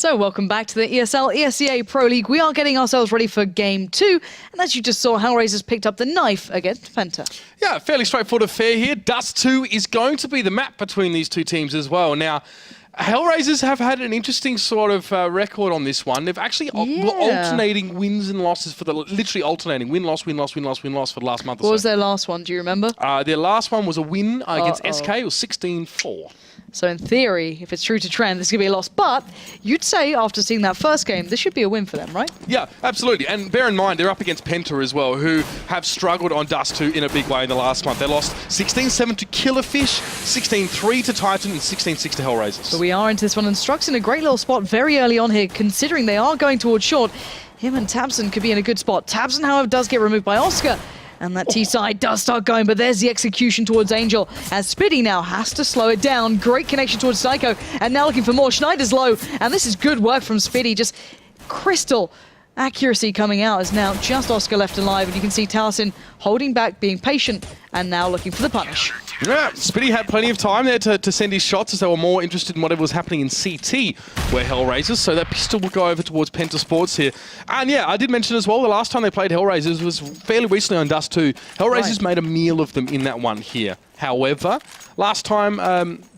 So welcome back to the ESL ESEA Pro League. We are getting ourselves ready for Game 2. And as you just saw, HellRaisers picked up the knife against PENTA. Yeah, fairly straightforward affair here. Dust2 is going to be the map between these two teams as well. Now, HellRaisers have had an interesting sort of record on this one. They've actually alternating wins and losses for literally alternating win-loss, win-loss, win-loss, win-loss for the last month or so. What was their last one? Do you remember? Their last one was a win against SK. It was 16-4. So in theory, if it's true to trend, this is going to be a loss. But you'd say after seeing that first game, this should be a win for them, right? Yeah, absolutely. And bear in mind, they're up against PENTA as well, who have struggled on Dust2 in a big way in the last month. They lost 16-7 to Killerfish, 16-3 to Titan, and 16-6 to HellRaisers. So we are into this one, and Struck's in a great little spot very early on here, considering they are going towards short. Him and Tabson could be in a good spot. Tabson, however, does get removed by Oscar. And that T-side does start going, but there's the execution towards Angel, as Spitty now has to slow it down. Great connection towards Psycho, and now looking for more. Schneider's low, and this is good work from Spitty. Just crystal accuracy coming out, as now just Oscar left alive, and you can see Taliesin holding back, being patient, and now looking for the punish. Yeah, Spitty had plenty of time there to send his shots, as they were more interested in whatever was happening in CT, where HellRaisers, so that pistol will go over towards PENTA Sports here. And yeah, I did mention as well, the last time they played HellRaisers was fairly recently on Dust2. HellRaisers made a meal of them in that one here. However, last time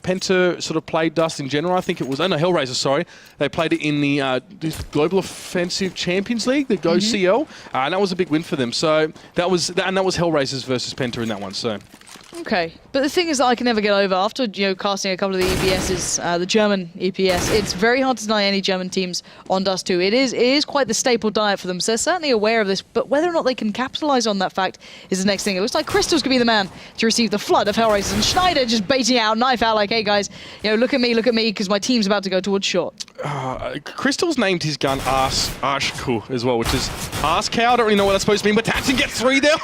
PENTA sort of played Dust in general, I think it was, HellRaisers, sorry. They played it in the Global Offensive Champions League, the Go CL, and that was a big win for them. So that was HellRaisers versus PENTA in that one, so. Okay, but the thing is that I can never get over, after casting a couple of the EPSs, the German EPS, it's very hard to deny any German teams on Dust2. It is quite the staple diet for them, so they're certainly aware of this, but whether or not they can capitalize on that fact is the next thing. It looks like Crystal's going to be the man to receive the flood of HellRaisers, and Schneider just baiting out, knife out, like, hey guys, look at me, because my team's about to go towards short. Crystal's named his gun Arshku as well, which is Arse Cow. I don't really know what that's supposed to mean, but Tabson gets 3 there.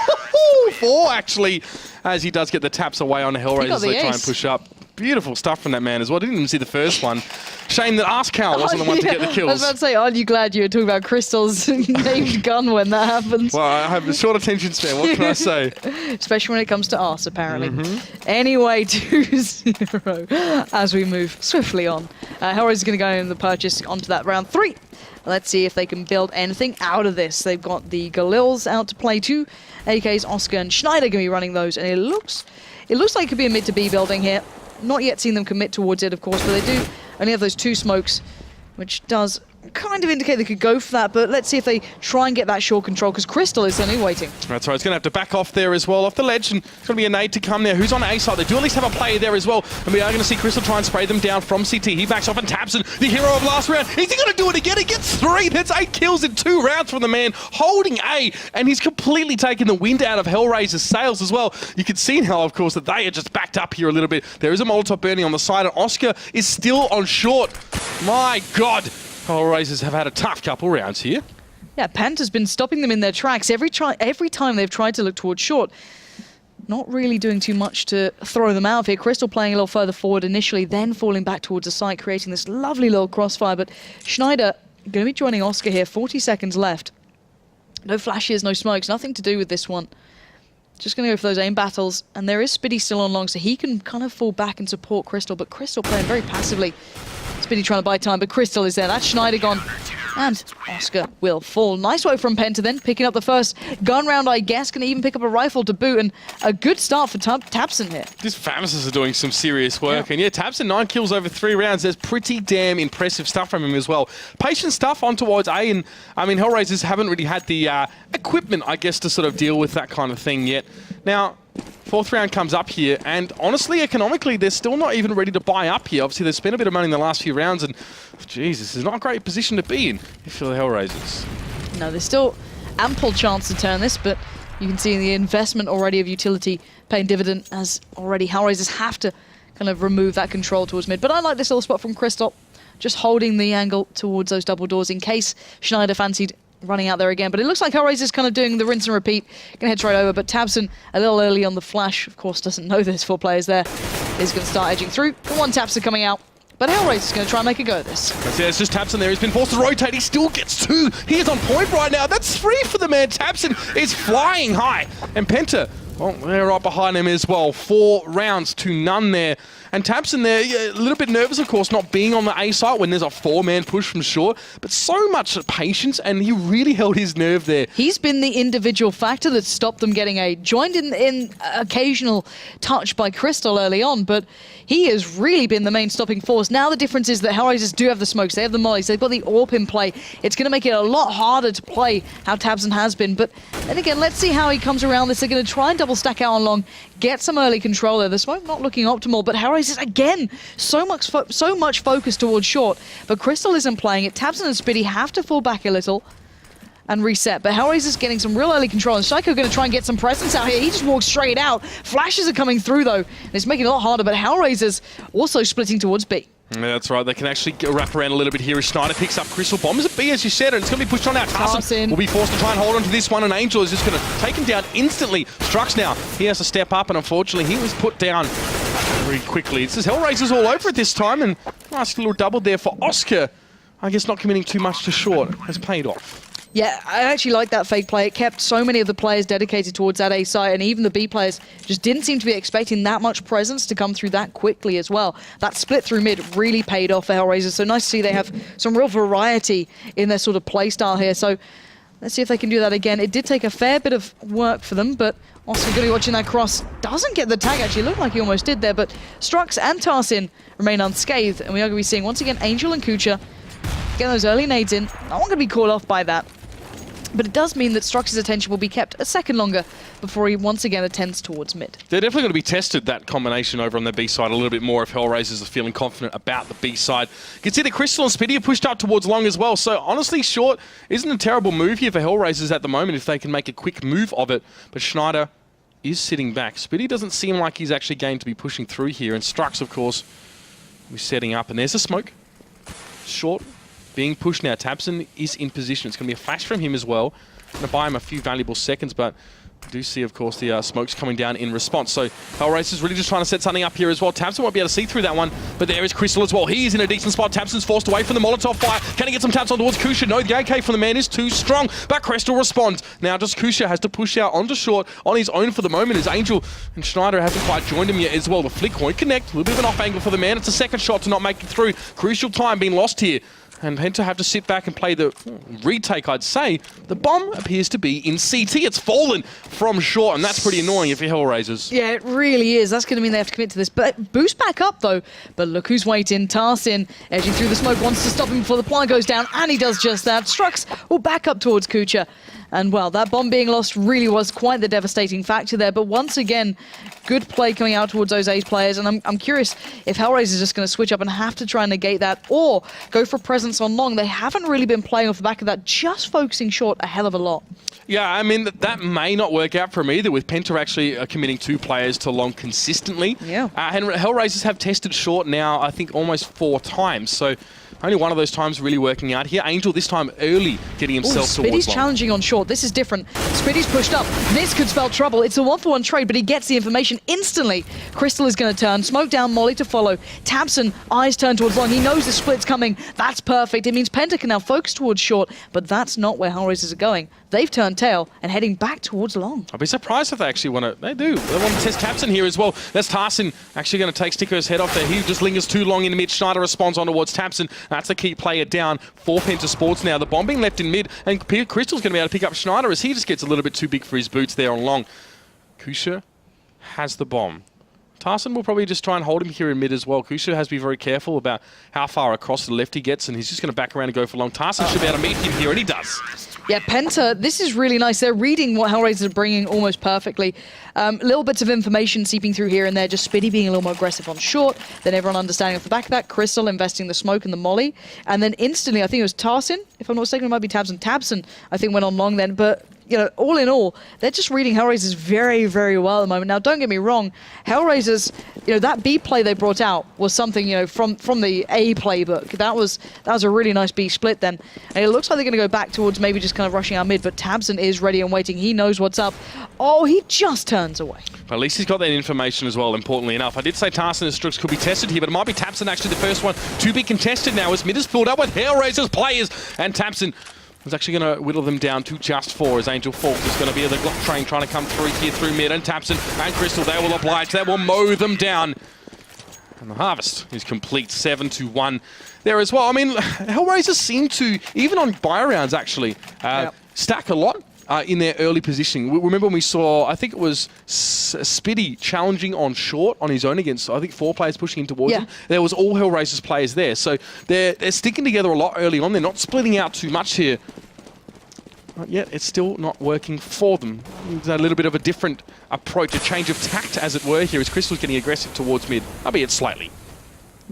4 actually, as he does get the taps away on the HellRaisers as they try and push up. Beautiful stuff from that man as well. Didn't even see the first one. Shame that Arse Cow wasn't the one to get the kills. I was about to say, aren't you glad you were talking about Crystal's named gun when that happens? Well, I have a short attention span, what can I say? Especially when it comes to arse, apparently. Anyway, 2-0 as we move swiftly on. HellRaisers is going to go in the purchase onto that round 3. Let's see if they can build anything out of this. They've got the Galils out to play too. AKs, Oscar and Schneider going to be running those, and it looks like it could be a mid to B building here. Not yet seen them commit towards it, of course, but they do only have those 2 smokes, which does kind of indicate they could go for that, but let's see if they try and get that short control, because Crystal is only waiting. That's right, it's going to have to back off there as well, off the ledge, and it's going to be a nade to come there. Who's on A side? They do at least have a player there as well, and we are going to see Crystal try and spray them down from CT. He backs off, and Tabson, the hero of last round. Is he going to do it again? He gets 3. That's 8 kills in 2 rounds from the man holding A, and he's completely taken the wind out of HellRaisers' sails as well. You can see now, of course, that they are just backed up here a little bit. There is a Molotov burning on the side, and Oscar is still on short. My God. HellRaisers have had a tough couple rounds here. Yeah, PENTA's been stopping them in their tracks every time they've tried to look towards short. Not really doing too much to throw them out of here. Crystal playing a little further forward initially, then falling back towards the site, creating this lovely little crossfire. But Schneider going to be joining Oscar here. 40 seconds left. No flashes, no smokes, nothing to do with this one. Just going to go for those aim battles. And there is Spitty still on long, so he can kind of fall back and support Crystal. But Crystal playing very passively. Spitty trying to buy time, but Crystal is there. That's Schneider gone. And Oscar will fall. Nice work from PENTA then, picking up the first gun round, I guess. Going to even pick up a rifle to boot, and a good start for Tabson here. These Famouses are doing some serious work. And yeah, Tabson, 9 kills over 3 rounds. There's pretty damn impressive stuff from him as well. Patient stuff on towards A, and I mean, HellRaisers haven't really had the equipment, I guess, to sort of deal with that kind of thing yet. Now, 4th round comes up here, and honestly, economically, they're still not even ready to buy up here. Obviously, they've spent a bit of money in the last few rounds, and geez, this is not a great position to be in if you're the HellRaisers. No, there's still ample chance to turn this, but you can see the investment already of utility paying dividend, as already HellRaisers have to kind of remove that control towards mid. But I like this little spot from Crystal, just holding the angle towards those double doors in case Schneider fancied running out there again. But it looks like HellRaisers kind of doing the rinse and repeat. Gonna head straight over, but Tabson a little early on the flash, of course doesn't know there's 4 players there, is gonna start edging through. The 1 Tabson coming out, but HellRaisers gonna try and make a go of this. Yeah, it's just Tabson there. He's been forced to rotate. He still gets 2. He is on point right now. That's 3 for the man. Tabson is flying high. And PENTA Well, they're right behind him as well. 4 rounds to none there. And Tabson there, a little bit nervous, of course, not being on the A site when there's a 4-man push from short, but so much patience, and he really held his nerve there. He's been the individual factor that stopped them getting A. Joined in occasional touch by Crystal early on, but he has really been the main stopping force. Now the difference is that HellRaisers do have the smokes, they have the mollies, they've got the AWP in play. It's going to make it a lot harder to play how Tabson has been, but then again, let's see how he comes around this. They're going to try and double stack out on long, get some early control there. The smoke not looking optimal, but HellRaisers again, so much focus towards short, but Crystal isn't playing it. Tabson and Spitty have to fall back a little and reset, but HellRaisers getting some real early control, and Psycho going to try and get some presence out here. He just walks straight out. Flashes are coming through though, and it's making it a lot harder, but HellRaisers also splitting towards B. Yeah, that's right. They can actually wrap around a little bit here as Schneider picks up Crystal. Bomb is a B, as you said, and it's going to be pushed on now. Tarson will be forced to try and hold on to this one, and Angel is just going to take him down instantly. Strux now, he has to step up, and unfortunately, he was put down very quickly. It's HellRaisers all over it this time, and nice little double there for Oscar. I guess not committing too much to short has paid off. Yeah, I actually like that fake play. It kept so many of the players dedicated towards that A site, and even the B players just didn't seem to be expecting that much presence to come through that quickly as well. That split through mid really paid off for HellRaisers, so nice to see they have some real variety in their sort of play style here. So let's see if they can do that again. It did take a fair bit of work for them, but also going to be watching that cross. Doesn't get the tag, actually. Looked like he almost did there, but Strux and Tarsin remain unscathed, and we are going to be seeing, once again, Angel and Kucha get those early nades in. No one going to be caught off by that. But it does mean that Strux's attention will be kept a second longer before he once again attends towards mid. They're definitely going to be tested, that combination over on the B side, a little bit more if HellRaisers are feeling confident about the B side. You can see that Crystal and Spitty are pushed up towards long as well, so honestly, short isn't a terrible move here for HellRaisers at the moment if they can make a quick move of it. But Schneider is sitting back. Spitty doesn't seem like he's actually going to be pushing through here, and Strux, of course, will be setting up. And there's a smoke. Short being pushed now. Tabson is in position. It's going to be a flash from him as well. Going to buy him a few valuable seconds, but I do see, of course, the smokes coming down in response. So HellRaisers really just trying to set something up here as well. Tabson won't be able to see through that one, but there is Crystal as well. He is in a decent spot. Tabson's forced away from the Molotov fire. Can he get some taps on towards Kusha? No, the AK from the man is too strong, but Crystal responds. Now just Kusha has to push out onto short on his own for the moment as Angel and Schneider haven't quite joined him yet as well. The flick won't connect. A little bit of an off angle for the man. It's a second shot to not make it through. Crucial time being lost here. And PENTA have to sit back and play the retake, I'd say. The bomb appears to be in CT. It's fallen from short, and that's pretty annoying if you're HellRaisers. Yeah, it really is. That's going to mean they have to commit to this. But boost back up, though. But look who's waiting. Tarsin, edging through the smoke, wants to stop him before the plant goes down, and he does just that. Strux will back up towards Kucha. And, well, that bomb being lost really was quite the devastating factor there. But once again, good play coming out towards those Ace players. And I'm curious if HellRaisers is just going to switch up and have to try and negate that or go for presence on long. They haven't really been playing off the back of that, just focusing short a hell of a lot. Yeah, I mean, that may not work out for him either, with PENTA actually committing 2 players to long consistently. Yeah. And HellRaisers have tested short now, I think, almost 4 times. So only one of those times really working out here. Angel this time early getting himself towards long. Spitty's challenging on short. This is different. Spitty's pushed up. This could spell trouble. It's a 1-for-1 trade, but he gets the information instantly. Crystal is going to turn. Smoke down, Molly to follow. Tabson, eyes turn towards long. He knows the split's coming. That's perfect. It means PENTA can now focus towards short, but that's not where HellRaisers are going. They've turned tail and heading back towards long. I'd be surprised if they actually want to. They do. They want to test Tabson here as well. That's Tarsin actually going to take Sticker's head off there. He just lingers too long in the mid. Schneider responds on towards Tabson. That's the key player down for PENTA Sports now. The bomb being left in mid, and Crystal's going to be able to pick up Schneider as he just gets a little bit too big for his boots there on long. Kusha has the bomb. Tarsin will probably just try and hold him here in mid as well. Kusha has to be very careful about how far across to the left he gets, and he's just going to back around and go for long. Tarsin should be able to meet him here, and he does. Yeah, PENTA, this is really nice. They're reading what HellRaisers are bringing almost perfectly. Little bits of information seeping through here and there, just Spitty being a little more aggressive on short, then everyone understanding off the back of that, Crystal investing the smoke and the molly, and then instantly, I think it was Tarsin, if I'm not mistaken, it might be Tabson. Tabson, I think, went on long then, but you know, all in all, they're just reading HellRaisers very, very well at the moment. Now, don't get me wrong, HellRaisers, you know, that B play they brought out was something, you know, from the A playbook. That was a really nice B split then. And it looks like they're going to go back towards maybe just kind of rushing our mid, but Tabson is ready and waiting. He knows what's up. Oh, he just turns away. Well, at least he's got that information as well, importantly enough. I did say Tarsin and Strux could be tested here, but it might be Tabson actually the first one to be contested now as mid is filled up with HellRaisers players, and Tabson is actually going to whittle them down to just 4 as Angel Falk is going to be the Glock train trying to come through here through mid, and Tapson and Crystal, they will oblige, they will mow them down. And the harvest is complete, 7-1 there as well. I mean, HellRaisers seem to, even on buy rounds actually, stack a lot. In their early positioning. Remember when we saw, I think it was Spitty challenging on short on his own against, I think 4 players pushing in towards him. There was all HellRaisers players there. So they're sticking together a lot early on. They're not splitting out too much here. But yet it's still not working for them. It's a little bit of a different approach, a change of tact as it were here as Crystal's getting aggressive towards mid, albeit slightly.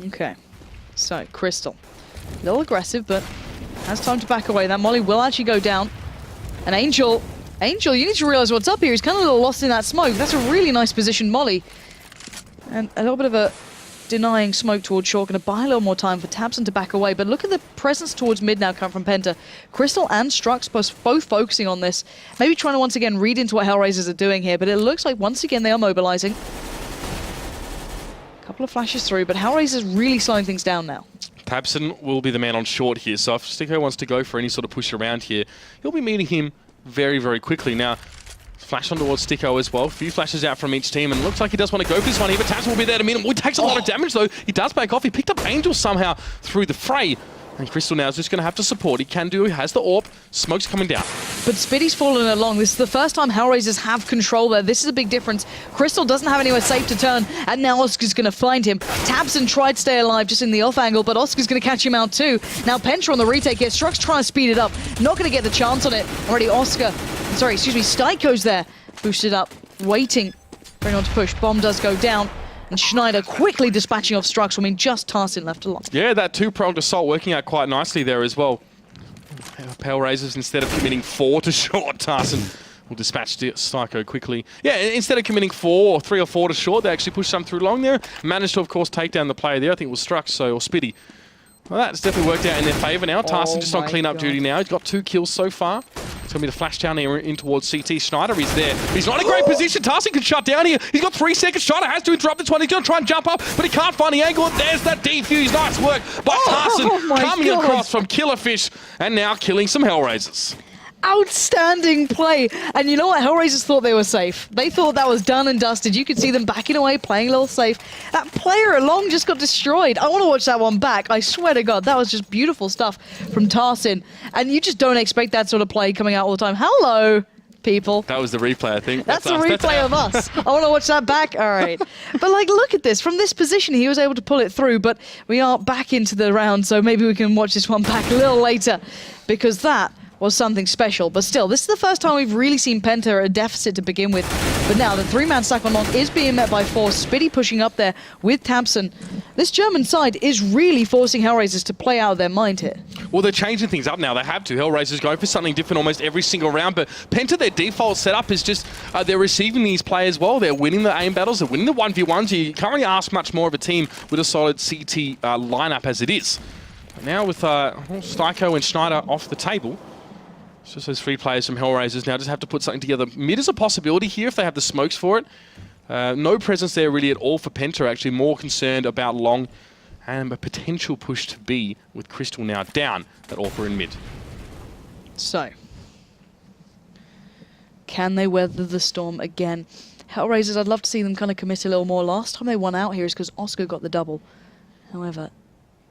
Okay, so Crystal, a little aggressive, but has time to back away. That Molly will actually go down. And Angel, you need to realize what's up here. He's kind of a little lost in that smoke. That's a really nice position, Molly. And a little bit of a denying smoke towards short. Going to buy a little more time for Tabson to back away. But look at the presence towards mid now come from Penta. Crystal and Strux both focusing on this. Maybe trying to once again read into what HellRaisers are doing here. But it looks like once again they are mobilizing. A couple of flashes through, but HellRaisers really slowing things down now. Tabson will be the man on short here, so if Sticko wants to go for any sort of push around here, he'll be meeting him very, very quickly. Now, flash on towards Sticko as well. A few flashes out from each team, and looks like he does want to go for this one here, but Tabson will be there to meet him. He takes a lot of damage, though. He does back off. He picked up Angel somehow through the fray. And Crystal now is just going to have to support. He has the AWP. Smoke's coming down. But Spitty's fallen along. This is the first time HellRaisers have control there. This is a big difference. Crystal doesn't have anywhere safe to turn, and now Oscar's going to find him. Tabson tried to stay alive just in the off angle, but Oscar's going to catch him out too. Now Penta on the retake here. Strux trying to speed it up. Not going to get the chance on it. Already Styko's there. Boosted up, waiting for anyone to push. Bomb does go down. And Schneider quickly dispatching off Strux. I mean, just Tarsin left alone. Yeah, that two-pronged assault working out quite nicely there as well. HellRaisers, instead of committing 4 to short, Tarsin will dispatch Styko quickly. Yeah, instead of committing 3 or 4 to short, they actually pushed some through long there. Managed to, of course, take down the player there. I think it was Strux, or Spitty. Well, that's definitely worked out in their favour now. Tarsin just on clean-up duty now. He's got 2 kills so far. It's going to be the flash down here in towards CT. Schneider is there. He's not in a great position. Tarsin can shut down here. He's got 3 seconds. Schneider has to interrupt this one. He's going to try and jump up, but he can't find the angle. There's that defuse. Nice work by Tarsin coming across from Killerfish and now killing some HellRaisers. Outstanding play. And you know what? HellRaisers thought they were safe. They thought that was done and dusted. You could see them backing away, playing a little safe. That player along just got destroyed. I want to watch that one back. I swear to God, that was just beautiful stuff from Tarsin. And you just don't expect that sort of play coming out all the time. Hello, people. That was the replay, I think. That's the replay of us. I want to watch that back. All right. But, like, look at this. From this position, he was able to pull it through. But we are back into the round, so maybe we can watch this one back a little later. Because that was something special. But still, this is the first time we've really seen Penta at a deficit to begin with. But now the 3-man stack on long is being met by 4. Spitty pushing up there with Tabson. This German side is really forcing HellRaisers to play out of their mind here. Well, they're changing things up now. They have to. HellRaisers going for something different almost every single round. But Penta, their default setup is just they're receiving these players well. They're winning the aim battles. They're winning the 1v1s. You can't really ask much more of a team with a solid CT lineup as it is. But now with Styko and Schneider off the table, it's just those 3 players from HellRaisers now just have to put something together. Mid is a possibility here if they have the smokes for it. No presence there really at all for Penta, actually more concerned about long and a potential push to B with Crystal now down at AWPer in mid. So, can they weather the storm again? HellRaisers, I'd love to see them kind of commit a little more. Last time they won out here is because Oscar got the double. However,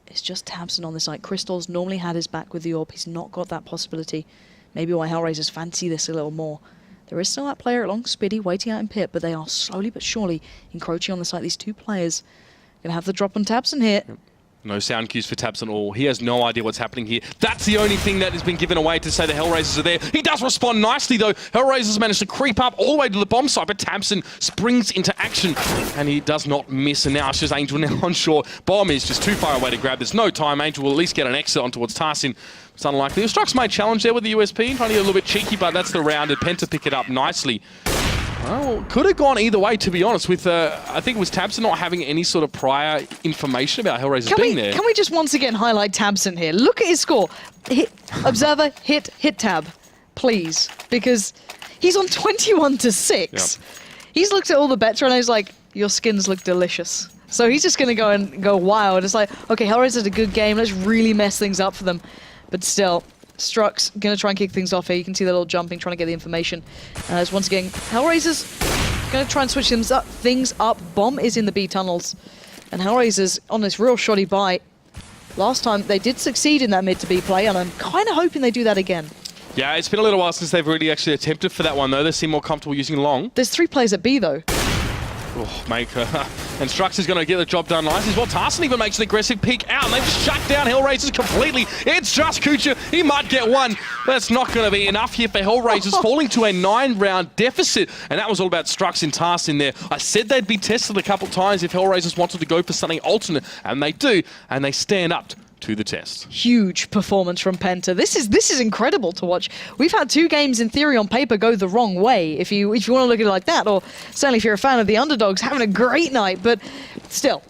it's just Tabson on this side. Crystal's normally had his back with the AWP. He's not got that possibility. Maybe why HellRaisers fancy this a little more. There is still that player along Spitty waiting out in pit, but they are slowly but surely encroaching on the site. These 2 players going to have the drop on Tabson here. Yep. No sound cues for Tabson at all. He has no idea what's happening here. That's the only thing that has been given away to say the HellRaisers are there. He does respond nicely, though. HellRaisers managed to creep up all the way to the bomb site, but Tabson springs into action, and he does not miss. And now it's just Angel now on shore. Bomb is just too far away to grab. There's no time. Angel will at least get an exit on towards Tarsin. It's unlikely. The Strux may challenge there with the USP, trying to get a little bit cheeky, but that's the round, and Penta pick it up nicely. Well, could have gone either way, to be honest, with, I think it was Tabson not having any sort of prior information about HellRaisers being there. Can we just once again highlight Tabson here? Look at his score. Observer, hit tab, please. Because he's on 21-6. Yep. He's looked at all the bets and he's like, your skins look delicious. So he's just going to go wild. It's like, okay, HellRaisers is a good game. Let's really mess things up for them. But still, Strux going to try and kick things off here. You can see the little jumping, trying to get the information. As once again, HellRaisers going to try and switch things up. Bomb is in the B tunnels. And HellRaisers on this real shoddy buy. Last time they did succeed in that mid to B play, and I'm kind of hoping they do that again. Yeah, it's been a little while since they've really actually attempted for that one, though. They seem more comfortable using long. There's 3 players at B, though. Oh, Maker. And Strux is going to get the job done nicely as well. Tarson even makes an aggressive peek out, and they've shut down HellRaisers completely. It's just Kucha. He might get one. That's not going to be enough here for HellRaisers, falling to a 9-round deficit. And that was all about Strux and Tarson there. I said they'd be tested a couple times if HellRaisers wanted to go for something alternate, and they do, and they stand up to the test. Huge performance from PENTA. This is incredible to watch. We've had 2 games in theory on paper go the wrong way, if you want to look at it like that, or certainly if you're a fan of the underdogs, having a great night, but still.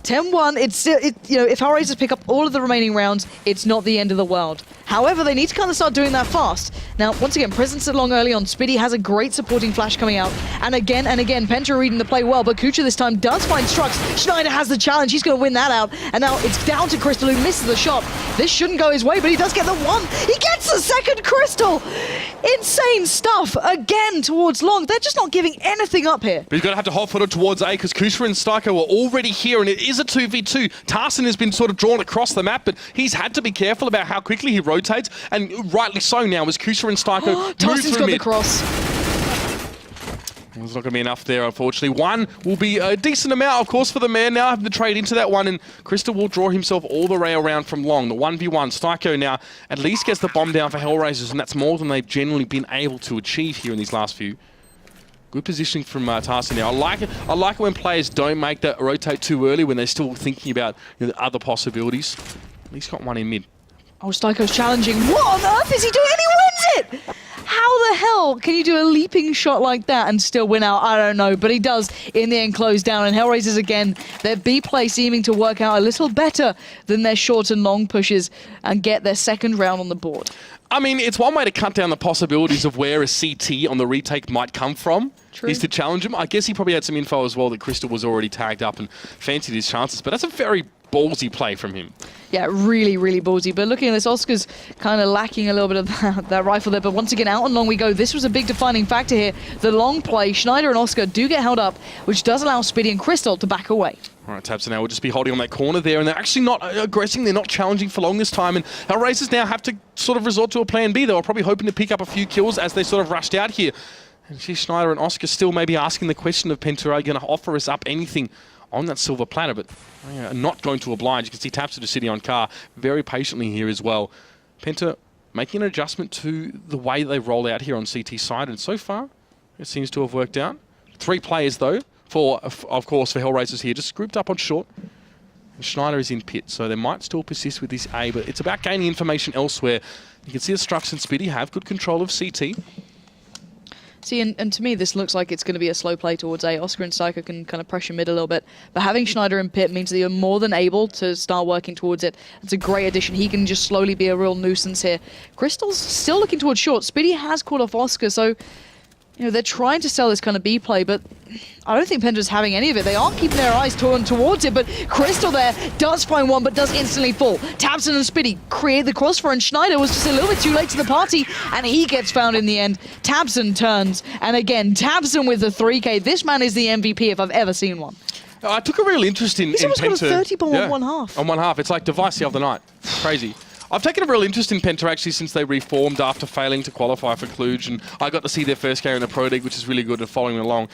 10-1, it's still, if HellRaisers pick up all of the remaining rounds, it's not the end of the world. However, they need to kind of start doing that fast. Now, once again, presence at long early on. Spiddy has a great supporting flash coming out. And again, PENTA reading the play well, but Kucha this time does find Strux. Schneider has the challenge. He's going to win that out. And now it's down to Crystal, who misses the shot. This shouldn't go his way, but he does get the 1. He gets the 2nd Crystal. Insane stuff again towards long. They're just not giving anything up here. But he's going to have to hot-foot it towards A because Kucha and Styko are already here, and it is a 2v2. Tarson has been sort of drawn across the map, but he's had to be careful about how quickly he rotates, and rightly so now as Kucha and Styko move Tarson's through got mid. the cross. There's not going to be enough there, unfortunately. 1 will be a decent amount, of course, for the man now having to trade into that 1, and Crystal will draw himself all the way around from long. The 1v1, Styko now at least gets the bomb down for HellRaisers, and that's more than they've generally been able to achieve here in these last few. Good positioning from Tarson now. I like it when players don't make that rotate too early when they're still thinking about the other possibilities. At least got 1 in mid. Oh, Styko's challenging. What on earth is he doing? And he wins it! How the hell can you do a leaping shot like that and still win out? I don't know, but he does in the end close down. And HellRaisers again, their B play seeming to work out a little better than their short and long pushes and get their 2nd round on the board. I mean, it's one way to cut down the possibilities of where a CT on the retake might come from. True. Is to challenge him. I guess he probably had some info as well that Crystal was already tagged up and fancied his chances, but that's a very ballsy play from him. Yeah, really, really ballsy. But looking at this, Oscar's kind of lacking a little bit of that rifle there. But once again, out and long we go. This was a big defining factor here. The long play, Schneider and Oscar do get held up, which does allow Spiddy and Crystal to back away. All right, Tabson now will just be holding on that corner there, and they're actually not aggressing. They're not challenging for long this time, and HellRaisers now have to sort of resort to a plan B. They were probably hoping to pick up a few kills as they sort of rushed out here. And see Schneider and Oscar still maybe asking the question of PENTA, are you going to offer us up anything on that silver platter? But not going to oblige. You can see Tabson just sitting on car very patiently here as well. PENTA making an adjustment to the way they roll out here on CT side, and so far it seems to have worked out. 3 players though, of course for HellRaisers here, just grouped up on short. And Schneider is in pit, so they might still persist with this A, but it's about gaining information elsewhere. You can see the Strux and Spiddy have good control of CT. See, and to me, this looks like it's going to be a slow play towards A. Oscar and Styko can kind of pressure mid a little bit, but having Schneider in pit means that you're more than able to start working towards it. It's a great addition. He can just slowly be a real nuisance here. Crystal's still looking towards short. Spiddy has caught off Oscar, so they're trying to sell this kind of B play, but I don't think PENTA's having any of it. They aren't keeping their eyes turned towards it, but Crystal there does find 1, but does instantly fall. Tabson and Spiddy create the crossfire, and Schneider was just a little bit too late to the party, and he gets found in the end. Tabson turns, and again, Tabson with the 3K. This man is the MVP if I've ever seen one. I took a real interest in He's almost got a PENTA. 30 bomb on 1/2. On 1/2. It's like Device the other night. Crazy. I've taken a real interest in PENTA actually since they reformed after failing to qualify for Cluj, and I got to see their first game in the Pro League, which is really good and following along.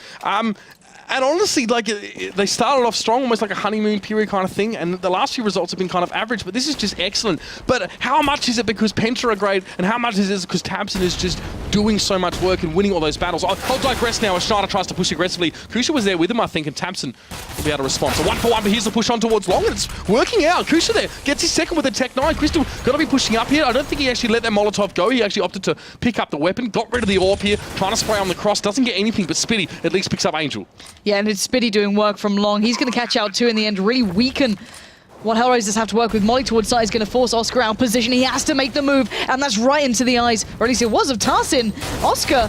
And honestly, like, they started off strong, almost like a honeymoon period kind of thing, and the last few results have been kind of average, but this is just excellent. But how much is it because PENTA are great, and how much is it because Tabson is just doing so much work and winning all those battles? I'll digress now as Schneider tries to push aggressively. Kucha was there with him, I think, and Tabson will be able to respond. So 1-for-1, but here's the push on towards long, and it's working out. Kucha there gets his 2nd with a Tech 9. Crystal got to be pushing up here. I don't think he actually let that Molotov go. He actually opted to pick up the weapon, got rid of the AWP here, trying to spray on the cross. Doesn't get anything, but Spiddy at least picks up Angel. Yeah, and it's Spiddy doing work from long. He's going to catch out 2 in the end, really weaken what HellRaisers have to work with. Molly towards side is going to force Oscar out of position. He has to make the move, and that's right into the eyes, or at least it was, of Tarson. Oscar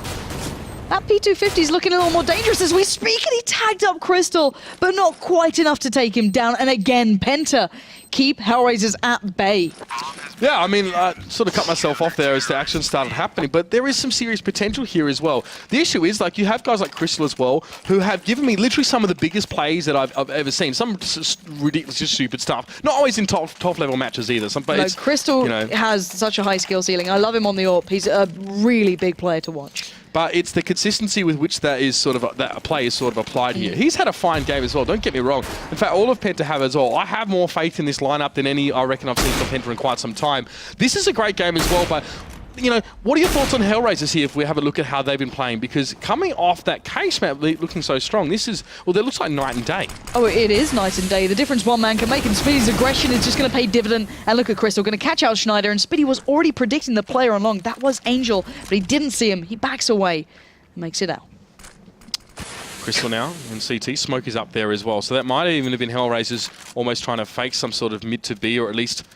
That P250 is looking a little more dangerous as we speak, and he tagged up Crystal, but not quite enough to take him down. And again, Penta keep HellRaisers at bay. Yeah, I mean, I sort of cut myself off there as the action started happening, but there is some serious potential here as well. The issue is, like, you have guys like Crystal as well, who have given me literally some of the biggest plays that I've ever seen. Some ridiculous, just stupid stuff. Not always in top level matches either. Crystal has such a high skill ceiling. I love him on the AWP. He's a really big player to watch. But it's the consistency with which that play is sort of applied here. He's had a fine game as well, don't get me wrong. In fact, all of Penta have as well. I have more faith in this lineup than any I reckon I've seen from Penta in quite some time. This is a great game as well, but you know, what are your thoughts on HellRaisers here if we have a look at how they've been playing? Because coming off that case map looking so strong, this is, well, that looks like night and day. Oh, it is night and day. The difference one man can make, and Spiddy's aggression is just going to pay dividend. And look at Crystal, going to catch out Schneider, and Spiddy was already predicting the player on long. That was Angel, but he didn't see him. He backs away, makes it out. Crystal now in CT. Smoke is up there as well. So that might even have been HellRaisers almost trying to fake some sort of mid to B, or at least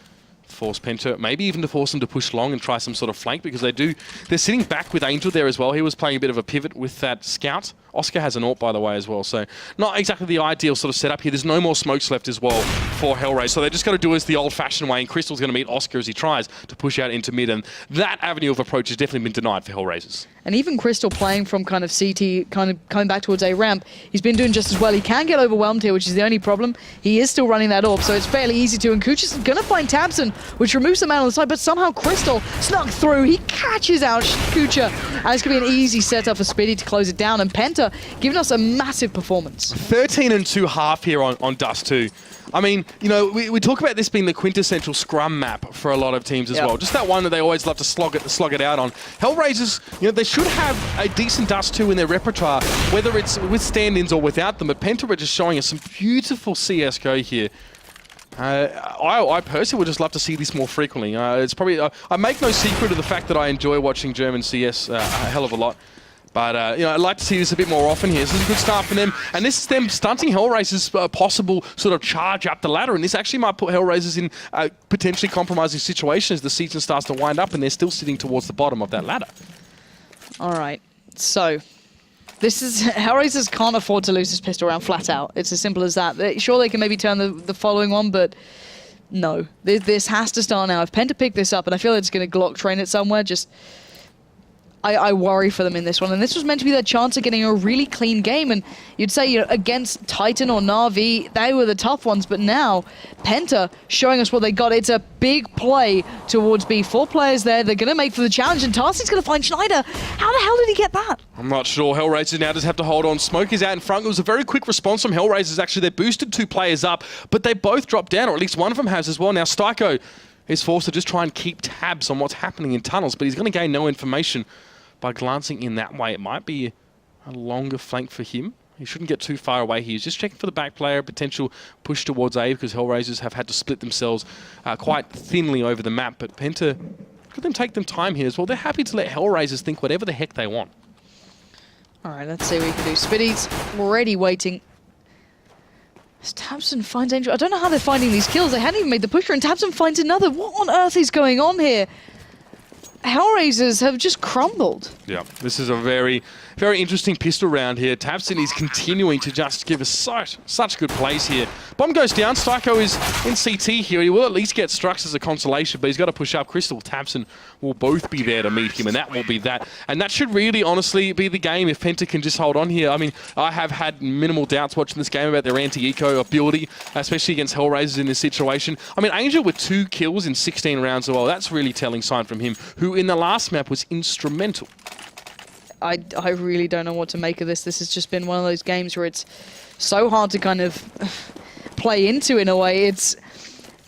force Penta, maybe even to force them to push long and try some sort of flank, because they're sitting back with Angel there as well. He was playing a bit of a pivot with that scout. Oscar has an AWP, by the way, as well, so not exactly the ideal sort of setup here. There's no more smokes left as well for HellRaisers, so they just got to do it the old-fashioned way, and Crystal's going to meet Oscar as he tries to push out into mid, and that avenue of approach has definitely been denied for HellRaisers. And even Crystal playing from kind of CT, kind of coming back towards A ramp, he's been doing just as well. He can get overwhelmed here, which is the oned problem. He is still running that AWP, so it's fairly easy to, and Kuch is going to find Tabson, which removes the man on the side, but somehow Crystal snuck through. He catches out Kucha, and it's going to be an easy setup for Spiddy to close it down, and Penta giving us a massive performance. 13-2 half here on Dust2. I mean, you know, we talk about this being the quintessential scrum map for a lot of teams as well. Just that one that they always love to slog it out on. HellRaisers, you know, they should have a decent Dust2 in their repertoire, whether it's with stand-ins or without them. But Penta are just showing us some beautiful CSGO here. I personally would just love to see this more frequently. It's probably I make no secret of the fact that I enjoy watching German CS a hell of a lot. But, you know, I'd like to see this a bit more often here. This is a good start for them. And this is them stunting HellRaisers' possible sort of charge up the ladder. And this actually might put HellRaisers in a potentially compromising situation as the season starts to wind up and they're still sitting towards the bottom of that ladder. All right. So this is... HellRaisers can't afford to lose this pistol round flat out. It's as simple as that. Sure, they can maybe turn the following one, but no. This has to start now. If Penta pick this up, and I feel it's going to Glock train it somewhere, just... I worry for them in this one, and this was meant to be their chance of getting a really clean game, and you'd say, you know, against Titan or Na'Vi, they were the tough ones, but now Penta showing us what they got. It's a big play towards B. 4 players there, they're going to make for the challenge, and Tarsik's going to find Schneider. How the hell did he get that? I'm not sure. HellRaisers now just have to hold on. Smoke is out in front. It was a very quick response from HellRaisers, actually. They boosted 2 players up, but they both dropped down, or at least one of them has as well. Now Styko is forced to just try and keep tabs on what's happening in tunnels, but he's going to gain no information by glancing in that way. It might be a longer flank for him. He shouldn't get too far away. He's just checking for the back player, potential push towards A, because HellRaisers have had to split themselves quite thinly over the map. But Penta, could them take them time here as well. They're happy to let HellRaisers think whatever the heck they want. All right, let's see what we can do. Spiddy's already waiting. As Tabson finds Angel. I don't know how they're finding these kills. They hadn't even made the pusher, and Tabson finds another. What on earth is going on here? HellRaisers have just crumbled. Yeah, this is a very, very interesting pistol round here. Tabson is continuing to just give us such good plays here. Bomb goes down. Styko is in CT here. He will at least get Strux as a consolation, but he's got to push up. Crystal, Tabson will both be there to meet him, and that will be that. And that should really, honestly, be the game if Penta can just hold on here. I mean, I have had minimal doubts watching this game about their anti-eco ability, especially against HellRaisers in this situation. I mean, Angel with 2 kills in 16 rounds as well. That's a really telling sign from him, who in the last map was instrumental. I really don't know what to make of this. This has just been one of those games where it's so hard to kind of play into in a way. It's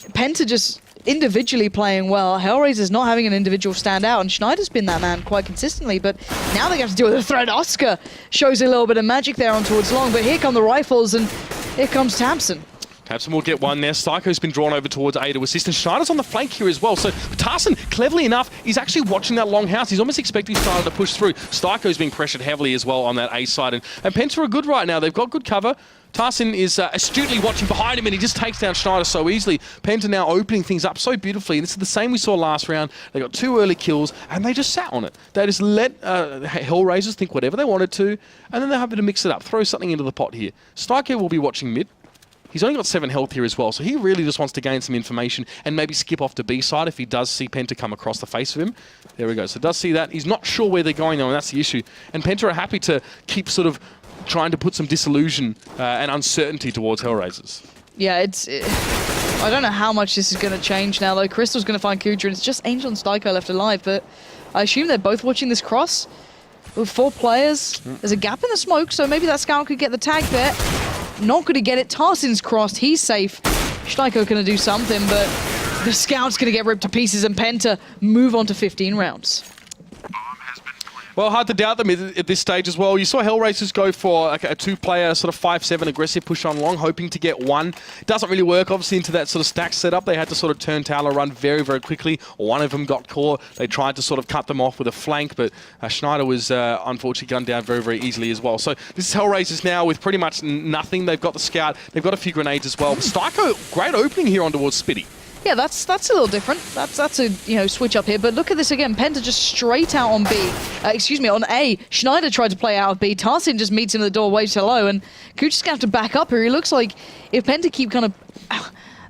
Penta just individually playing well. HellRaisers not having an individual stand out, and Schneider's been that man quite consistently, but now they have to deal with a threat. Oscar shows a little bit of magic there on towards long, but here come the rifles, and here comes Tabson. Tabson will get one there. Styko's been drawn over towards A to assist, and Schneider's on the flank here as well. So Tarson, cleverly enough, he's actually watching that long house. He's almost expecting Schneider to push through. Styko's being pressured heavily as well on that A side, and Penta are good right now. They've got good cover. Tarsin is astutely watching behind him, and he just takes down Schneider so easily. Penta now opening things up so beautifully, and this is the same we saw last round. They got 2 early kills, and they just sat on it. They just let HellRaisers think whatever they wanted to, and then they're happy to mix it up, throw something into the pot here. Styko will be watching mid. He's only got 7 health here as well, so he really just wants to gain some information and maybe skip off to B side if he does see Penta come across the face of him. There we go. So does see that. He's not sure where they're going though, and that's the issue. And Penta are happy to keep sort of trying to put some disillusion and uncertainty towards HellRaisers. Yeah, I don't know how much this is going to change now, though. Crystal's going to find Kuja, and it's just Angel and Styko left alive, but I assume they're both watching this cross. With 4 players, there's a gap in the smoke, so maybe that scout could get the tag there. Not going to get it. Tarsin's crossed. He's safe. Styko going to do something, but the scout's going to get ripped to pieces, and Penta move on to 15 rounds. Well, hard to doubt them at this stage as well. You saw HellRaisers go for a 2-player sort of 5-7 aggressive push on long, hoping to get 1. It doesn't really work, obviously, into that sort of stack setup. They had to sort of turn Towler run very, very quickly. One of them got caught. They tried to sort of cut them off with a flank, but Schneider was unfortunately gunned down very, very easily as well. So this is HellRaisers now with pretty much nothing. They've got the scout. They've got a few grenades as well. Styko, great opening here on towards Spitty. Yeah, that's a little different. That's a switch up here. But look at this again. Penta just straight out on B. On A. Schneider tried to play out of B. Tarsin just meets him at the door, waves hello, and Kuja's gonna have to back up here. He looks like if Penta keep kind of,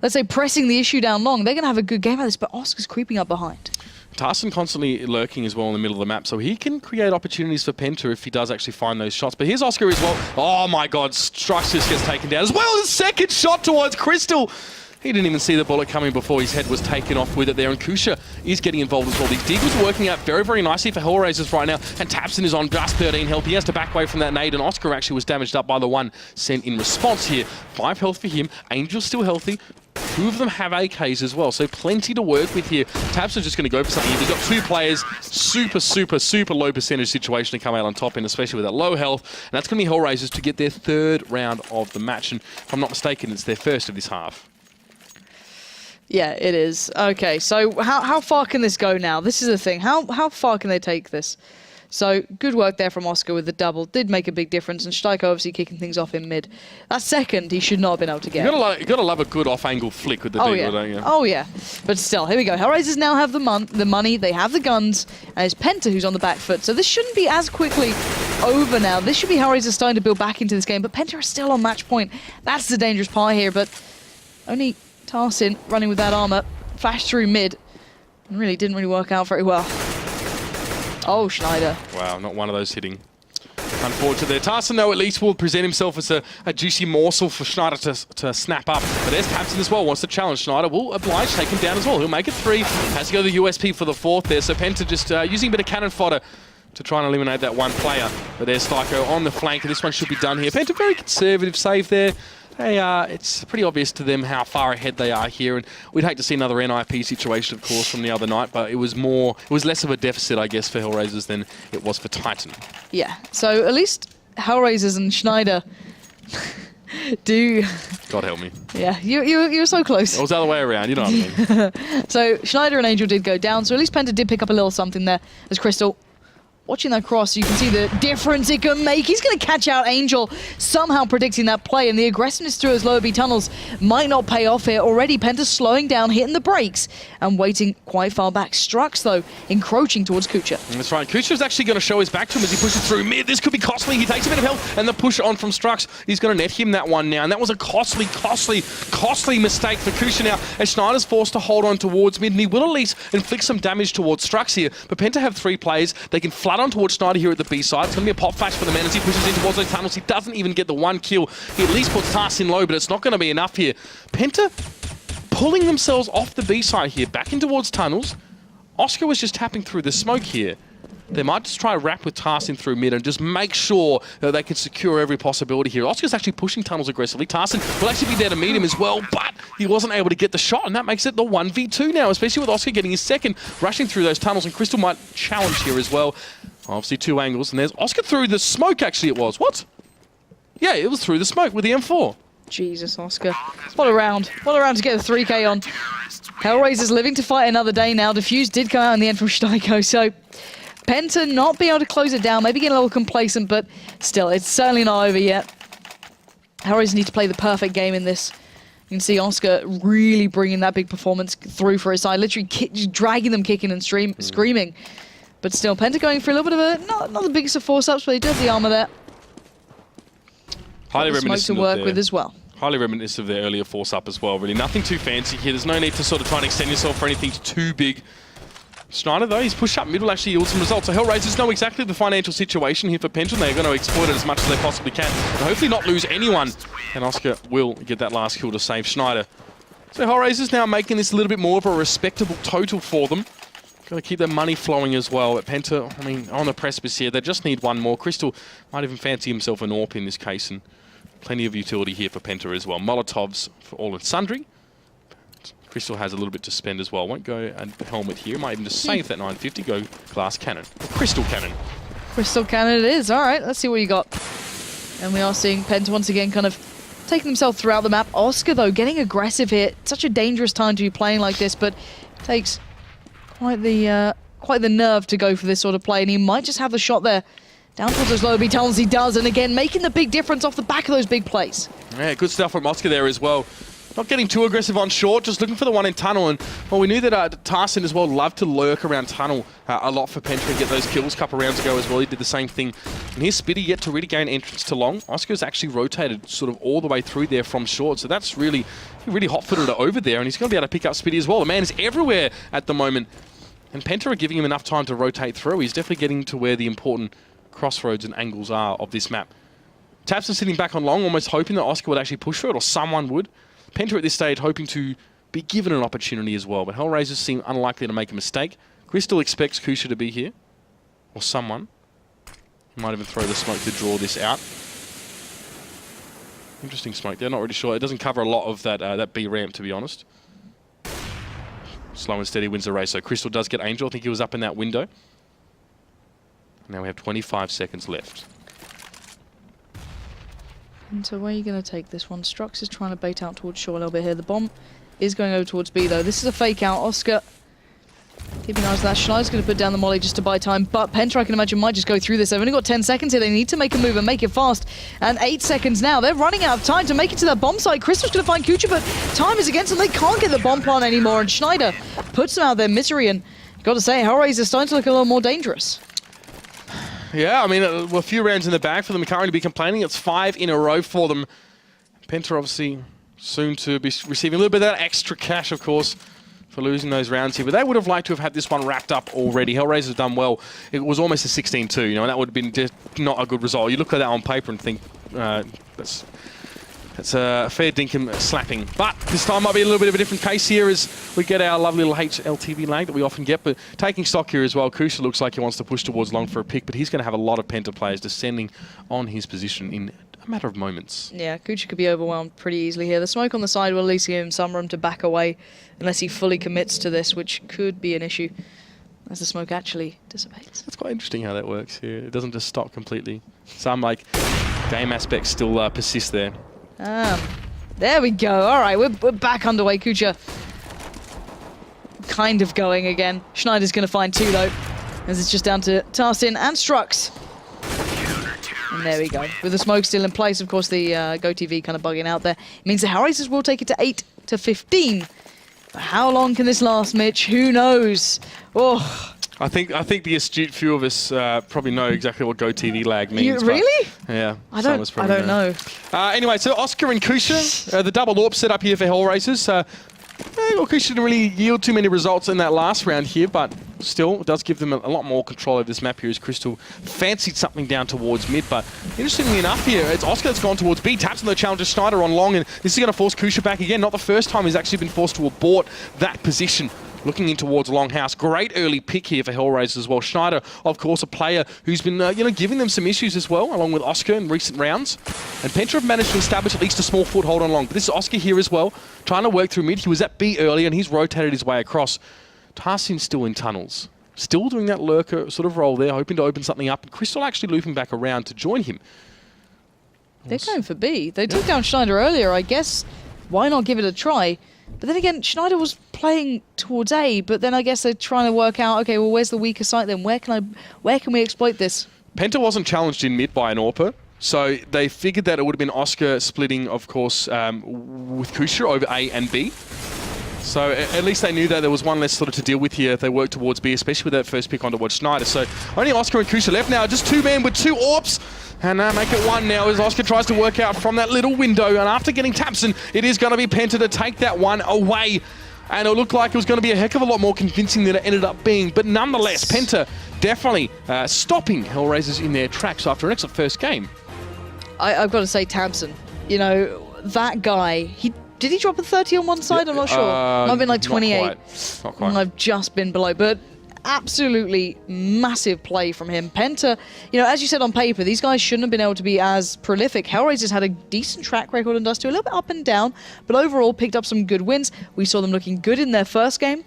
let's say, pressing the issue down long, they're gonna have a good game at this. But Oscar's creeping up behind. Tarsin constantly lurking as well in the middle of the map, so he can create opportunities for Penta if he does actually find those shots. But here's Oscar as well. Oh my God, Strux just gets taken down as well. The second shot towards Crystal. He didn't even see the bullet coming before his head was taken off with it there, and Kusha is getting involved as well. These diggers working out very, very nicely for HellRaisers right now, and Tapson is on just 13 health. He has to back away from that nade, and Oscar actually was damaged up by the 1 sent in response here. 5 health for him. Angel's still healthy. 2 of them have AKs as well, so plenty to work with here. Tapson's just going to go for something. He's got 2 players, super low percentage situation to come out on top in, especially with that low health, and that's going to be HellRaisers to get their 3rd round of the match, and if I'm not mistaken, it's their 1st of this half. Yeah, it is. Okay, so how far can this go now? This is the thing. How far can they take this? So good work there from Oscar with the double. Did make a big difference, and Styko obviously kicking things off in mid. That second, he should not have been able to get. You gotta love a good off-angle flick with the deagle, don't you? Oh yeah. But still, here we go. HellRaisers now have the money, they have the guns, and it's Penta who's on the back foot. So this shouldn't be as quickly over now. This should be HellRaisers starting to build back into this game, but Penta are still on match point. That's the dangerous part here, but only Tarsin running with that armor, flashed through mid, and really didn't work out very well. Oh, Schneider. Wow, not one of those hitting. Unfortunate there. Tarsin, though, at least will present himself as a juicy morsel for Schneider to snap up. But there's Tapson as well, wants to challenge. Schneider will oblige, take him down as well. He'll make it 3. Has to go to the USP for the 4th there. So Penta just using a bit of cannon fodder to try and eliminate that 1 player. But there's Styko on the flank, and this one should be done here. Penta, very conservative save there. It's pretty obvious to them how far ahead they are here, and we'd hate to see another NIP situation, of course, from the other night, but it was less of a deficit, I guess, for HellRaisers than it was for Titan. Yeah, so at least HellRaisers and Schneider do... God help me. Yeah, you were so close. It was the other way around, you know what I mean. So Schneider and Angel did go down, so at least Penta did pick up a little something there as Crystal. Watching that cross, you can see the difference it can make. He's going to catch out Angel, somehow predicting that play, and the aggressiveness through his lower B tunnels might not pay off here. Already, Penta's slowing down, hitting the brakes, and waiting quite far back. Strux, though, encroaching towards Kucha. That's right. Kucha's actually going to show his back to him as he pushes through mid. This could be costly. He takes a bit of health, and the push on from Strux, he's going to net him that one now, and that was a costly mistake for Kucha now, as Schneider's forced to hold on towards mid, and he will at least inflict some damage towards Strux here. But Penta have 3 players. They can flood on towards Schneider here at the B side. It's going to be a pop flash for the man as he pushes in towards those tunnels. He doesn't even get the 1 kill. He at least puts Tarsin low, but it's not going to be enough here. Penta pulling themselves off the B side here, back in towards tunnels. Oscar was just tapping through the smoke here. They might just try to wrap with Tarsin through mid and just make sure that they can secure every possibility here. Oscar's actually pushing tunnels aggressively. Tarsin will actually be there to meet him as well, but he wasn't able to get the shot, and that makes it the 1v2 now, especially with Oscar getting his 2nd, rushing through those tunnels, and Crystal might challenge here as well. Obviously 2 angles, and there's Oscar through the smoke, actually it was. What? Yeah, it was through the smoke with the M4. Jesus, Oscar. What a round. What a round to get a 3K on. HellRaisers living to fight another day now. Defuse did come out in the end from Styko, so Penta not being able to close it down, maybe getting a little complacent, but still, it's certainly not over yet. HellRaisers need to play the perfect game in this. You can see Oscar really bringing that big performance through for his side, literally dragging them kicking and screaming. But still, Penta going for a little bit of a, not the biggest of force-ups, but he does the armor there. Highly reminiscent to work with as well. Highly reminiscent of their earlier force-up as well, really. Nothing too fancy here. There's no need to sort of try and extend yourself for anything too big. Schneider, though, his push-up mid will actually yield some results. So HellRaisers know exactly the financial situation here for Penta, and they're going to exploit it as much as they possibly can. And hopefully not lose anyone. And Oscar will get that last kill to save Schneider. So HellRaisers now making this a little bit more of a respectable total for them. Got to keep their money flowing as well. But Penta, I mean, on the precipice here, they just need one more. Crystal might even fancy himself an AWP in this case, and plenty of utility here for Penta as well. Molotovs for all and sundry. Crystal has a little bit to spend as well. Won't go a helmet here. Might even just save that 950. Go glass cannon. Or crystal cannon. Crystal cannon it is. All right, let's see what you got. And we are seeing Penta once again kind of taking himself throughout the map. Oscar, though, getting aggressive here. Such a dangerous time to be playing like this, but takes quite the nerve to go for this sort of play, and he might just have the shot there. Down towards those low B tunnels he does, and again, making the big difference off the back of those big plays. Yeah, good stuff from Oscar there as well. Not getting too aggressive on short, just looking for the one in tunnel. And well, we knew that Tarsin as well loved to lurk around tunnel a lot for Penta and get those kills a couple rounds ago as well. He did the same thing. And here's Spitty yet to really gain entrance to long. Oscar's actually rotated sort of all the way through there from short. So that's really hot-footed over there. And he's going to be able to pick up Spitty as well. The man is everywhere at the moment. And Penta are giving him enough time to rotate through. He's definitely getting to where the important crossroads and angles are of this map. Taps are sitting back on long, almost hoping that Oscar would actually push for it, or someone would. Penta at this stage hoping to be given an opportunity as well, but HellRaisers seem unlikely to make a mistake. Crystal expects Kusha to be here, or someone. He might even throw the smoke to draw this out. Interesting smoke there, not really sure. It doesn't cover a lot of that B ramp, to be honest. Slow and steady wins the race, so Crystal does get Angel. I think he was up in that window. Now we have 25 seconds left. And so where are you going to take this one? Strux is trying to bait out towards shore a little bit here. The bomb is going over towards B, though. This is a fake out. Oscar keeping eyes on that. Schneider's going to put down the molly just to buy time, but Penta, I can imagine, might just go through this. They've only got 10 seconds here. They need to make a move and make it fast. And 8 seconds now. They're running out of time to make it to that bomb site. Crystal's going to find Kucha, but time is against them. They can't get the bomb plant anymore, and Schneider puts them out of their misery. And you've got to say, HellRaisers starting to look a little more dangerous. Yeah, I mean, a few rounds in the bag for them. Can't really be complaining. It's 5 in a row for them. Penta obviously soon to be receiving a little bit of that extra cash, of course, for losing those rounds here. But they would have liked to have had this one wrapped up already. HellRaisers have done well. It was almost a 16-2, you know, and that would have been just not a good result. You look at that on paper and think, that's a fair dinkum slapping. But this time might be a little bit of a different case here as we get our lovely little HLTV lag that we often get. But taking stock here as well, Kusha looks like he wants to push towards long for a pick, but he's going to have a lot of Penta players descending on his position in a matter of moments. Yeah, Kucha could be overwhelmed pretty easily here. The smoke on the side will at least give him some room to back away unless he fully commits to this, which could be an issue as the smoke actually dissipates. That's quite interesting how that works here. It doesn't just stop completely. Some like game aspects still persist there. There we go. All right, we're back underway. Kucha kind of going again. Schneider's going to find 2, though, as it's just down to Tarsin and Strux. And there we go. With the smoke still in place, of course, the GoTV kind of bugging out there. It means the HellRaisers will take it to 8-15. But how long can this last, Mitch? Who knows? Oh. I think the astute few of us probably know exactly what GoTV lag means. Really? Yeah. I don't know. Anyway, so Oscar and Kusha, the double AWP set up here for HellRaisers. Kusha didn't really yield too many results in that last round here, but still, it does give them a lot more control over this map here as Crystal fancied something down towards mid. But interestingly enough here, it's Oscar that's gone towards B, taps on the challenger Schneider on long, and this is going to force Kusha back again. Not the first time he's actually been forced to abort that position. Looking in towards Longhouse. Great early pick here for HellRaisers as well. Schneider, of course, a player who's been giving them some issues as well, along with Oscar in recent rounds. And Penta have managed to establish at least a small foothold on long. But this is Oscar here as well, trying to work through mid. He was at B earlier, and he's rotated his way across. Tarsin's still in tunnels. Still doing that lurker sort of role there, hoping to open something up. And Crystal actually looping back around to join him. They're going for B. They took down Schneider earlier, I guess. Why not give it a try? But then again, Schneider was playing towards A, but then I guess they're trying to work out, okay, well, where's the weaker site then? Where can we exploit this? Penta wasn't challenged in mid by an AWPer, So they figured that it would have been Oscar splitting, of course, with Kusha over A and B. So at least they knew that there was one less sort of to deal with here if they worked towards B, especially with that first pick on towards Schneider. So only Oscar and Kusha left now, just 2 men with 2 AWPs. And make it 1 now as Oscar tries to work out from that little window. And after getting Tapson, it is going to be Penta to take that one away. And it looked like it was going to be a heck of a lot more convincing than it ended up being. But nonetheless, Penta definitely stopping HellRaisers in their tracks after an excellent first game. I've got to say, Tapson, you know, that guy, did he drop a 30 on one side? I'm not sure. Might have been like 28. Not quite. I've just been below. But absolutely massive play from him. Penta, you know, as you said on paper, these guys shouldn't have been able to be as prolific. HellRaisers had a decent track record in Dust2, a little bit up and down, but overall picked up some good wins. We saw them looking good in their first game.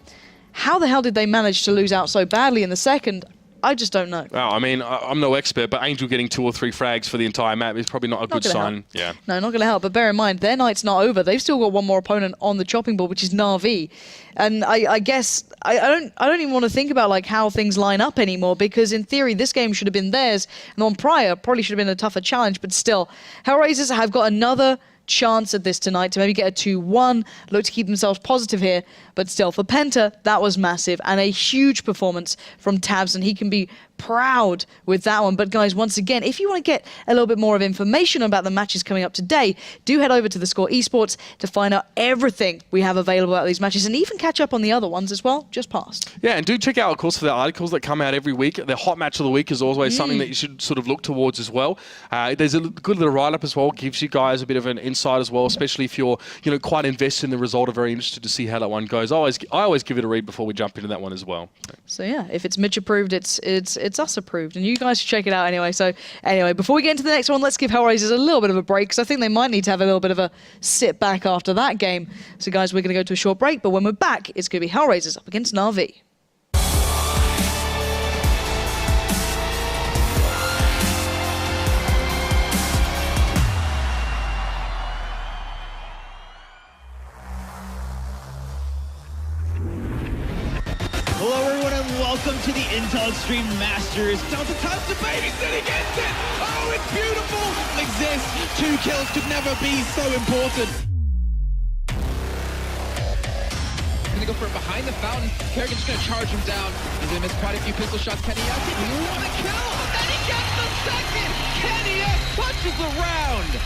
How the hell did they manage to lose out so badly in the second? I just don't know. Well, I mean, I'm no expert, but Angel getting 2 or 3 frags for the entire map is probably not a good sign. Help. Yeah. No, not going to help. But bear in mind, their night's not over. They've still got one more opponent on the chopping board, which is Na'Vi. And I guess I don't even want to think about like how things line up anymore, because in theory this game should have been theirs, and the one prior probably should have been a tougher challenge. But still, HellRaisers have got another chance at this tonight to maybe get a 2-1, look to keep themselves positive here. But still, for Penta, that was massive and a huge performance from Tabs, and he can be proud with that one. But guys, once again, if you want to get a little bit more of information about the matches coming up today, do head over to the Score Esports to find out everything we have available about these matches, and even catch up on the other ones as well, just past. Yeah, and do check out, of course, for the articles that come out every week. The hot match of the week is always something that you should sort of look towards as well. There's a good little write-up as well, gives you guys a bit of an insight as well, especially if you're quite invested in the result, or very interested to see how that one goes. I always give it a read before we jump into that one as well. So yeah, if it's Mitch approved, it's us approved, and you guys should check it out anyway. So anyway, before we get into the next one, let's give HellRaisers a little bit of a break, because I think they might need to have a little bit of a sit back after that game. So guys, we're going to go to a short break, but when we're back, it's going to be HellRaisers up against Na'Vi. Hello everyone and welcome to the Intel Extreme Masters. Down to Tapson, babysitting gets it! Oh, it's beautiful! Exists. 2 kills could never be so important. Gonna go for it behind the fountain. Kerrigan's gonna charge him down. He's gonna miss quite a few pistol shots. Kenny X, what a kill! And then he gets the second! Kenny X punches around!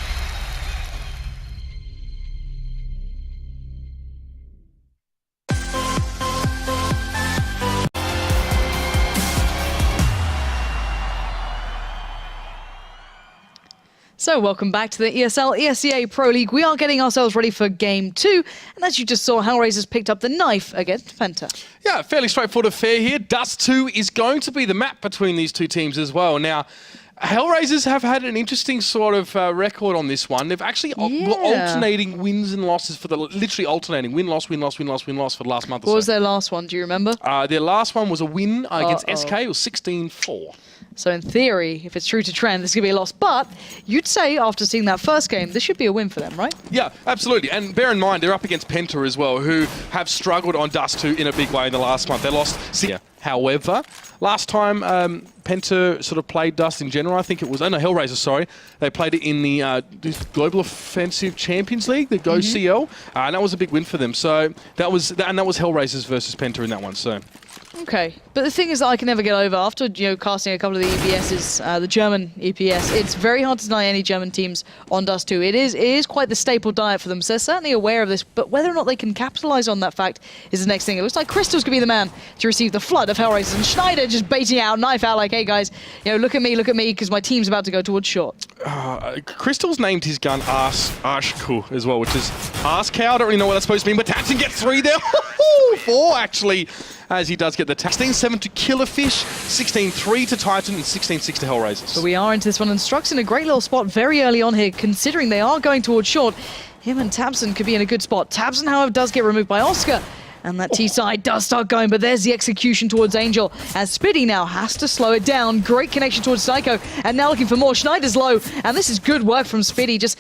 So welcome back to the ESL ESEA Pro League. We are getting ourselves ready for Game 2. And as you just saw, HellRaisers picked up the knife against Penta. Yeah, fairly straightforward affair here. Dust2 is going to be the map between these two teams as well. Now, HellRaisers have had an interesting sort of record on this one. They've actually were alternating wins and losses for literally alternating win-loss, win-loss, win-loss, win-loss for the last month or so. What was their last one? Do you remember? Their last one was a win against SK. It was 16-4. So in theory, if it's true to trend, this is going to be a loss. But you'd say, after seeing that first game, this should be a win for them, right? Yeah, absolutely. And bear in mind, they're up against Penta as well, who have struggled on Dust2 in a big way in the last month. They lost. However, last time Penta sort of played Dust in general, I think it was, HellRaisers, sorry. They played it in the Global Offensive Champions League, the Go CL, and that was a big win for them. So that was HellRaisers versus Penta in that one. So. Okay, but the thing is that I can never get over, after casting a couple of the EPSs, the German EPS, it's very hard to deny any German teams on Dust2. It is quite the staple diet for them, so they're certainly aware of this, but whether or not they can capitalize on that fact is the next thing. It looks like Crystal's going to be the man to receive the flood of HellRaisers, and Schneider just baiting out, knife out, like, hey guys, look at me, because my team's about to go towards short. Crystal's named his gun Arshku as well, which is Arse Cow. I don't really know what that's supposed to mean, but Tapson gets 3 there. 4 actually, as he does get the 16-7 to Killerfish, 16-3 to Titan, and 16-6 to HellRaisers. So we are into this one, and Struck's in a great little spot very early on here, considering they are going towards short. Him and Tabson could be in a good spot. Tabson, however, does get removed by Oscar. And that T-side does start going, but there's the execution towards Angel, as Spitty now has to slow it down. Great connection towards Psycho, and now looking for more. Schneider's low, and this is good work from Spitty. Just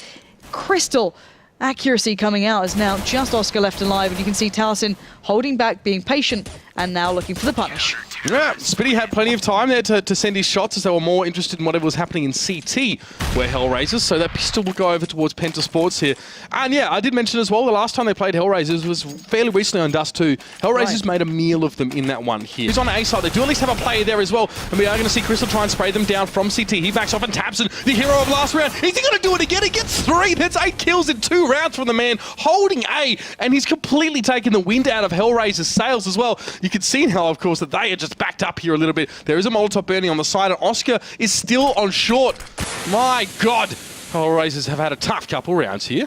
Crystal accuracy coming out, as now just Oscar left alive, and you can see Taliesin holding back, being patient, and now looking for the punish. Yeah, Spitty had plenty of time there to send his shots as they were more interested in whatever was happening in CT, where HellRaisers, so that pistol will go over towards PENTA Sports here. And yeah, I did mention as well, the last time they played HellRaisers was fairly recently on Dust2. HellRaisers made a meal of them in that one here. He's on A side, they do at least have a player there as well, and we are going to see Crystal try and spray them down from CT. He backs off and taps it, the hero of last round. Is he going to do it again? He gets 3, that's 8 kills in 2 rounds from the man holding A, and he's completely taken the wind out of HellRaisers' sails as well. You can see now, of course, that they are just backed up here a little bit. There is a Molotov burning on the side, and Oscar is still on short. My God, HellRaisers have had a tough couple rounds here.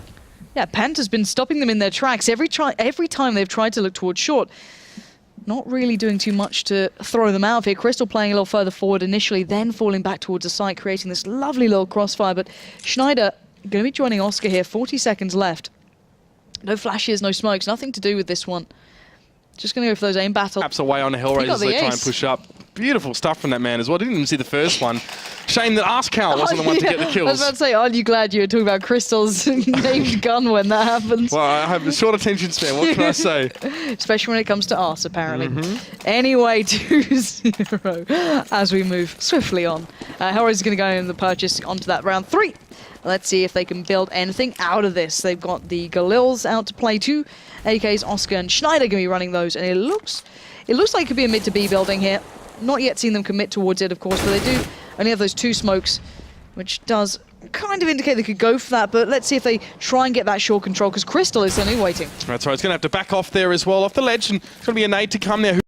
Yeah, Penta's been stopping them in their tracks every time they've tried to look towards short. Not really doing too much to throw them out of here. Crystal playing a little further forward initially, then falling back towards the site, creating this lovely little crossfire. But Schneider going to be joining Oscar here. 40 seconds left. No flashes, no smokes, nothing to do with this one. Just going to go for those aim battles. Taps away on the HellRaisers as they try and push up. Beautiful stuff from that man as well. Didn't even see the first one. Shame that Askal wasn't the one to get the kills. I was about to say, aren't you glad you were talking about Crystal's named gun when that happens? Well, I have a short attention span, what can I say? Especially when it comes to Ars, apparently. Anyway, 2-0 as we move swiftly on. HellRaisers is going to go in the purchase onto that round 3. Let's see if they can build anything out of this. They've got the Galils out to play too. AKs, Oscar and Schneider going to be running those, and it looks like it could be a mid to B building here. Not yet seen them commit towards it, of course, but they do only have those 2 smokes, which does kind of indicate they could go for that. But let's see if they try and get that short control, because Crystal is only waiting. That's right, it's going to have to back off there as well, off the ledge, and it's going to be a nade to come there.